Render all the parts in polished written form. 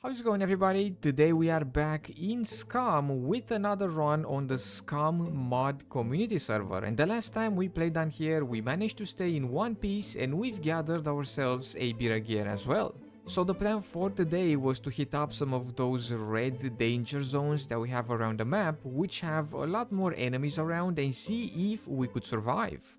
How's it going, everybody? Today we are back in Scum with another run on the Scum mod community server, and the last time we played down here we managed to stay in one piece and we've gathered ourselves a bit of gear as well. So the plan for today was to hit up some of those red danger zones that we have around the map, which have a lot more enemies around, and see if we could survive.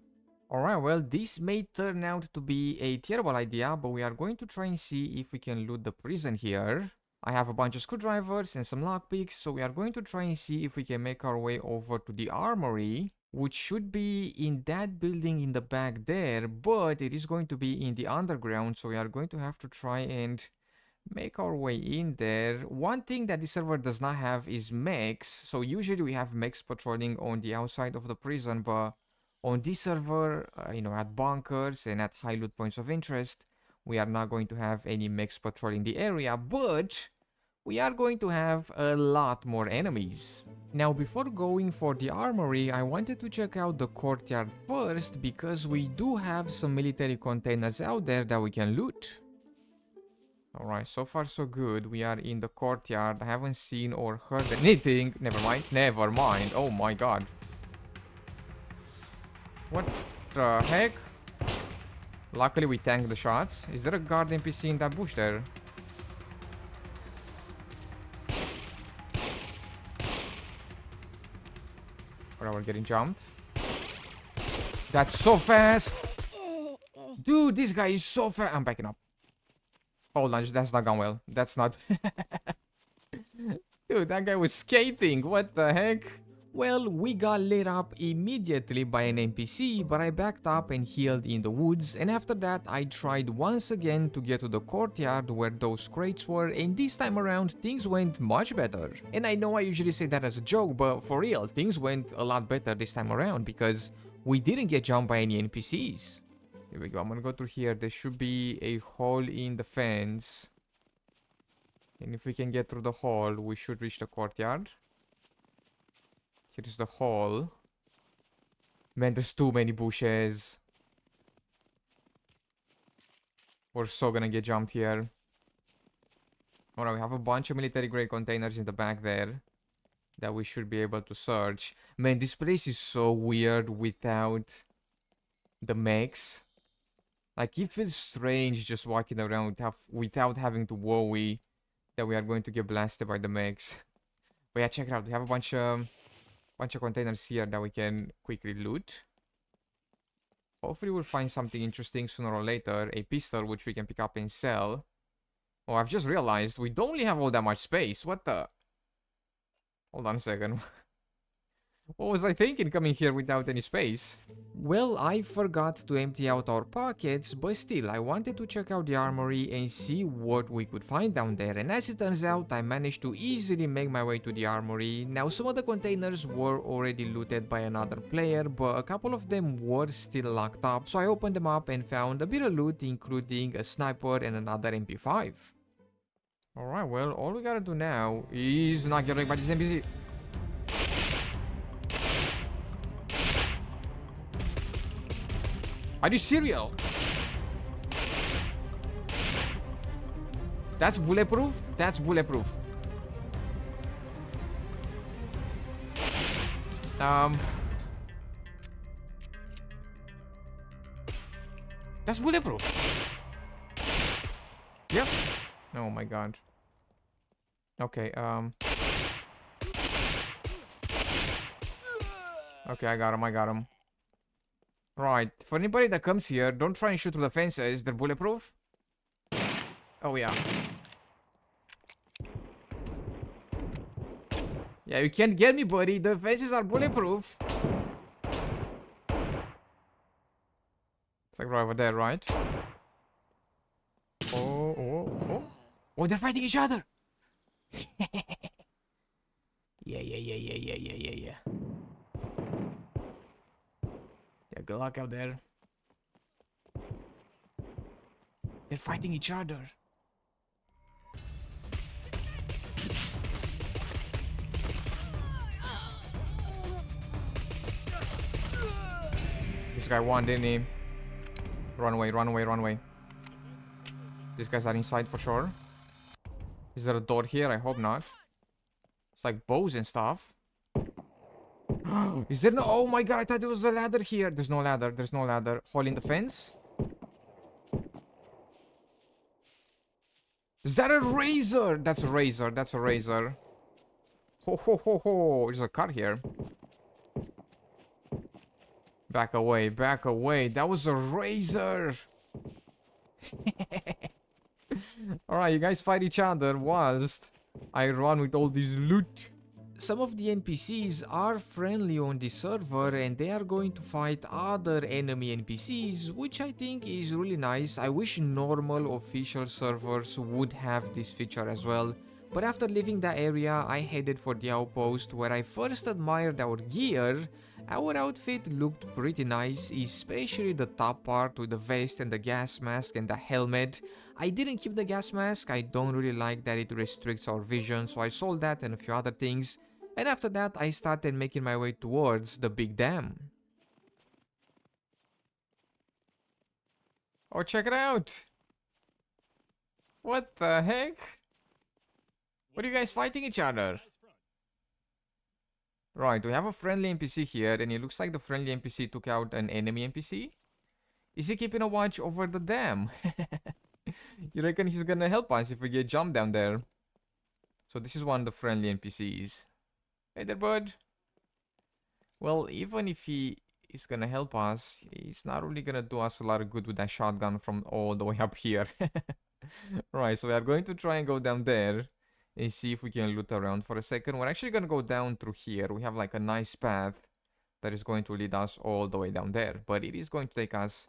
Alright, well, this may turn out to be a terrible idea, but we are going to try and see if we can loot the prison here. I have a bunch of screwdrivers and some lockpicks, so we are going to try and see if we can make our way over to the armory, which should be in that building in the back there, but it is going to be in the underground, so we are going to have to try and make our way in there. One thing that this server does not have is mechs, so usually we have mechs patrolling on the outside of the prison, but on this server, at bunkers and at high loot points of interest, we are not going to have any mechs patrolling the area, but we are going to have a lot more enemies. Now, before going for the armory, I wanted to check out the courtyard first, because we do have some military containers out there that we can loot. Alright, so far so good. We are in the courtyard. I haven't seen or heard anything. Never mind. Oh my god. What the heck? Luckily we tanked the shots. Is there a guard NPC in that bush there? Or we're getting jumped. That's so fast! Dude, this guy is so fast. I'm backing up. Hold on, that's not gone well. That's not... Dude, that guy was skating. What the heck? Well, we got lit up immediately by an NPC, but I backed up and healed in the woods, and after that I tried once again to get to the courtyard where those crates were, and this time around things went much better. And I know I usually say that as a joke, but for real, things went a lot better this time around because we didn't get jumped by any NPCs. Here we go, I'm gonna go through here. There should be a hole in the fence, and if we can get through the hole, we should reach the courtyard. Here's the hole. Man, there's too many bushes. We're so gonna get jumped here. Alright, we have a bunch of military grade containers in the back there that we should be able to search. Man, this place is so weird without the mechs. Like, it feels strange just walking around without having to worry that we are going to get blasted by the mechs. But yeah, check it out. We have a bunch of containers here that we can quickly loot. Hopefully we'll find something interesting sooner or later. A pistol which we can pick up and sell. Oh, I've just realized we don't really have all that much space. What the... Hold on a second. What was I thinking coming here without any space? Well, I forgot to empty out our pockets, but still, I wanted to check out the armory and see what we could find down there, and as it turns out, I managed to easily make my way to the armory. Now, some of the containers were already looted by another player, but a couple of them were still locked up, so I opened them up and found a bit of loot, including a sniper and another MP5. Alright, well, all we gotta do now is not get wrecked by this NPC. Are you serious? That's bulletproof? That's bulletproof. That's bulletproof. Yep. Oh my god. Okay, okay, I got him. Right, for anybody that comes here, don't try and shoot through the fences. They're bulletproof. Oh yeah. Yeah, you can't get me, buddy. The fences are bulletproof. It's like right over there, right? Oh, they're fighting each other. Yeah. Yeah, good luck out there. They're fighting each other. This guy won, didn't he? Run away. These guys are inside for sure. Is there a door here? I hope not. It's like bows and stuff. Is there no... Oh my god, I thought there was a ladder here. There's no ladder. There's no ladder. Hole in the fence? Is that a razor? That's a razor. That's a razor. Ho ho ho ho. There's a car here. Back away. Back away. That was a razor. Alright, you guys fight each other whilst I run with all this loot. Some of the NPCs are friendly on this server and they are going to fight other enemy NPCs, which I think is really nice. I wish normal official servers would have this feature as well. But after leaving that area, I headed for the outpost where I first admired our gear. Our outfit looked pretty nice, especially the top part with the vest and the gas mask and the helmet. I didn't keep the gas mask, I don't really like that it restricts our vision, so I sold that and a few other things. And after that, I started making my way towards the big dam. Oh, check it out! What the heck? What are you guys fighting each other? Right, we have a friendly NPC here, and it looks like the friendly NPC took out an enemy NPC. Is he keeping a watch over the dam? You reckon he's gonna help us if we get jumped down there? So this is one of the friendly NPCs. Hey there, bud. Well, even if he is gonna help us, he's not really gonna do us a lot of good with that shotgun from all the way up here. Right, so we are going to try and go down there and see if we can loot around for a second. We're actually gonna go down through here. We have like a nice path that is going to lead us all the way down there, but it is going to take us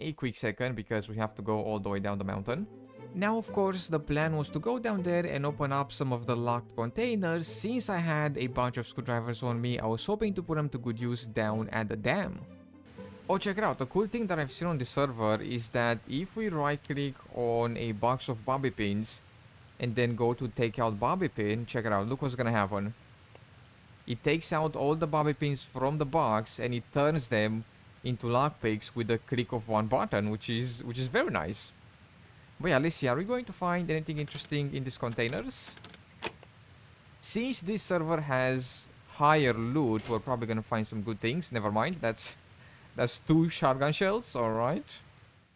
a quick second because we have to go all the way down the mountain. Now, of course, the plan was to go down there and open up some of the locked containers. Since I had a bunch of screwdrivers on me, I was hoping to put them to good use down at the dam. Oh, check it out. The cool thing that I've seen on this server is that if we right click on a box of bobby pins and then go to take out bobby pin, check it out, look what's gonna happen. It takes out all the bobby pins from the box and it turns them into lockpicks with the click of one button, which is very nice. But yeah, let's see, are we going to find anything interesting in these containers? Since this server has higher loot, we're probably gonna find some good things. Never mind, that's 2 shotgun shells, alright.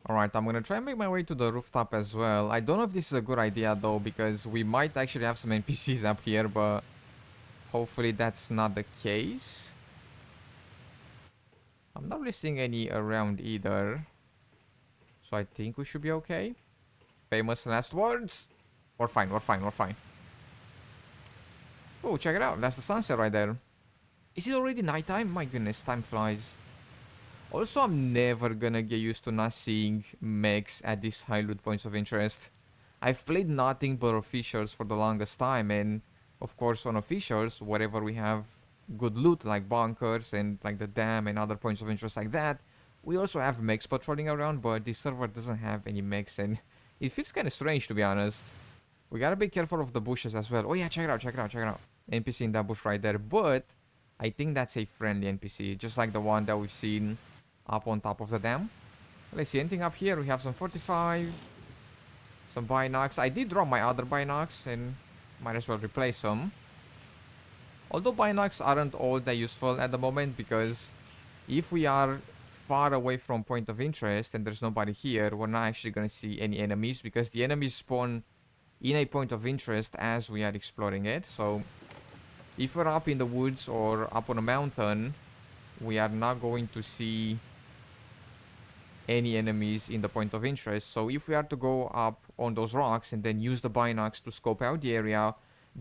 Alright, I'm gonna try and make my way to the rooftop as well. I don't know if this is a good idea though, because we might actually have some NPCs up here, but hopefully that's not the case. I'm not really seeing any around either, so I think we should be okay. Famous last words. We're fine, we're fine, we're fine. Oh, check it out. That's the sunset right there. Is it already nighttime? My goodness, time flies. Also, I'm never gonna get used to not seeing mechs at these high loot points of interest. I've played nothing but officials for the longest time, and of course on officials, wherever we have good loot like bunkers and like the dam and other points of interest like that, we also have mechs patrolling around, but this server doesn't have any mechs and it feels kind of strange, to be honest. We gotta be careful of the bushes as well. Oh yeah, check it out, check it out, check it out. NPC in that bush right there, but I think that's a friendly NPC, just like the one that we've seen up on top of the dam. Let's see, anything up here? We have some fortify, some binocs. I did drop my other binocs and might as well replace them. Although binocs aren't all that useful at the moment, because if we are far away from point of interest and there's nobody here, we're not actually going to see any enemies, because the enemies spawn in a point of interest as we are exploring it. So if we're up in the woods or up on a mountain, we are not going to see any enemies in the point of interest. So if we are to go up on those rocks and then use the binocs to scope out the area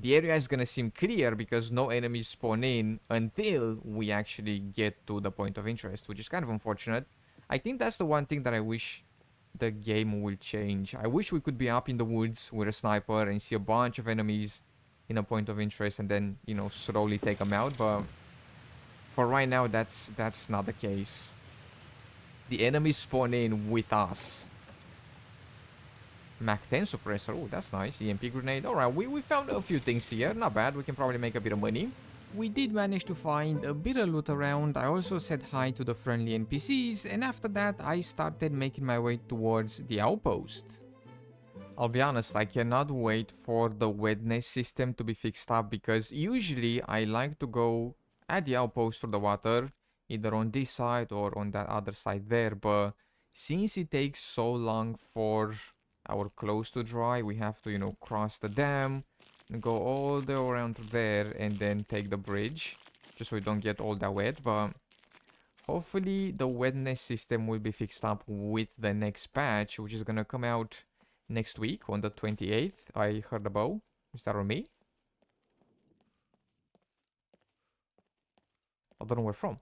is gonna seem clear because no enemies spawn in until we actually get to the point of interest, which is kind of unfortunate. I think that's the one thing that I wish the game will change. I wish we could be up in the woods with a sniper and see a bunch of enemies in a point of interest and then, you know, slowly take them out, but for right now that's not the case. The enemies spawn in with us. Mac 10 suppressor. Oh, that's nice. EMP grenade. Alright, we found a few things here. Not bad. We can probably make a bit of money. We did manage to find a bit of loot around. I also said hi to the friendly NPCs, and after that I started making my way towards the outpost. I'll be honest, I cannot wait for the wetness system to be fixed up because usually I like to go at the outpost for the water, either on this side or on that other side there, but since it takes so long for our clothes to dry, we have to, you know, cross the dam and go all the way around to there and then take the bridge, just so we don't get all that wet, but hopefully the wetness system will be fixed up with the next patch, which is gonna come out next week on the 28th. I heard about. Is that on me? I don't know where from.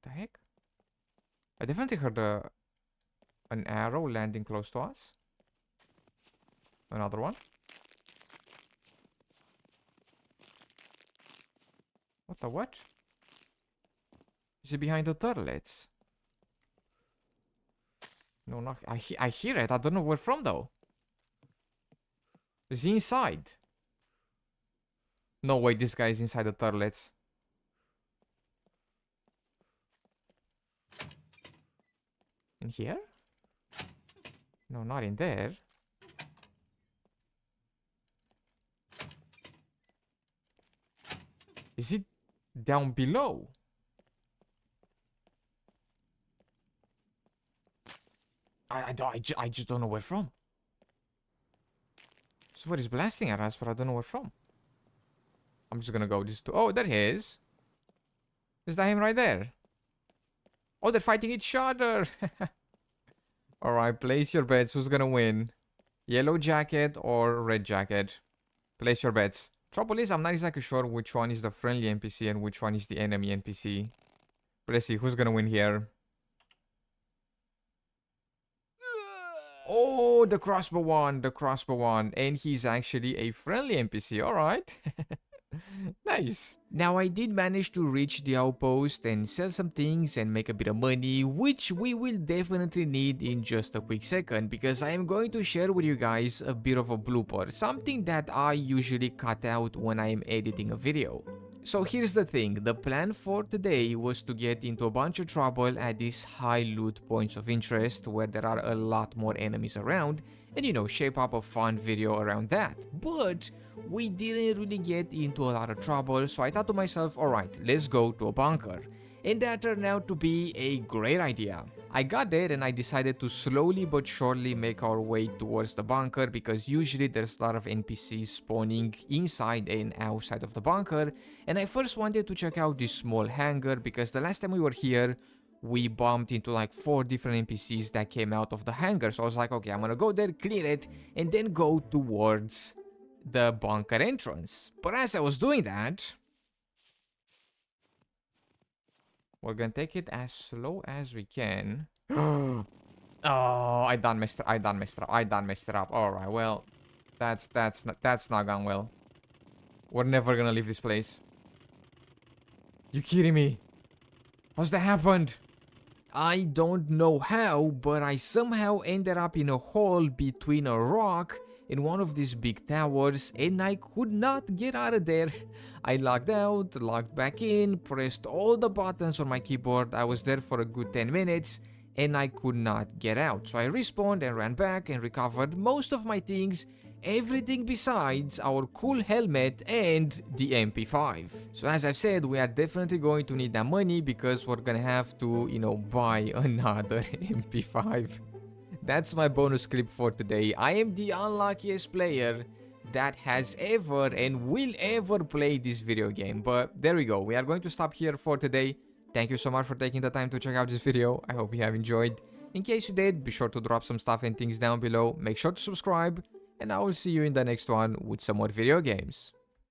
The heck? I definitely heard an arrow landing close to us. Another one. What the what? Is it behind the turrets? No, not. I hear it. I don't know where from though. Is he inside? No way, this guy is inside the turrets. In here? No, not in there. Is it down below? I just don't know where from. So what is blasting at us, but I don't know where from. I'm just gonna go this to... Oh, there he is. Is that him right there? Oh, they're fighting each other. Alright, place your bets. Who's gonna win? Yellow jacket or red jacket? Place your bets. Trouble is, I'm not exactly sure which one is the friendly NPC and which one is the enemy NPC. But let's see, who's gonna win here? Oh, the crossbow one. And he's actually a friendly NPC, alright. Nice. Now I did manage to reach the outpost and sell some things and make a bit of money, which we will definitely need in just a quick second, because I am going to share with you guys a bit of a blooper, something that I usually cut out when I am editing a video. So here's the thing, the plan for today was to get into a bunch of trouble at these high loot points of interest where there are a lot more enemies around, and you know, shape up a fun video around that. But we didn't really get into a lot of trouble, so I thought to myself, alright, let's go to a bunker. And that turned out to be a great idea. I got there and I decided to slowly but surely make our way towards the bunker, because usually there's a lot of NPCs spawning inside and outside of the bunker, and I first wanted to check out this small hangar because the last time we were here we bumped into like 4 different NPCs that came out of the hangar, so I was like, okay, I'm gonna go there, clear it, and then go towards the bunker entrance. But as I was doing that, we're gonna take it as slow as we can. Oh, I done messed it up. Alright, well, that's not gone well. We're never gonna leave this place. You kidding me? How's that happened? I don't know how, but I somehow ended up in a hole between a rock in one of these big towers, and I could not get out of there. I logged out, logged back in, pressed all the buttons on my keyboard. I was there for a good 10 minutes and I could not get out. So I respawned and ran back and recovered most of my things, everything besides our cool helmet and the MP5. So as I've said, we are definitely going to need that money because we're gonna have to, you know, buy another MP5. That's my bonus clip for today. I am the unluckiest player that has ever and will ever play this video game. But there we go. We are going to stop here for today. Thank you so much for taking the time to check out this video. I hope you have enjoyed. In case you did, be sure to drop some stuff and things down below. Make sure to subscribe, and I will see you in the next one with some more video games.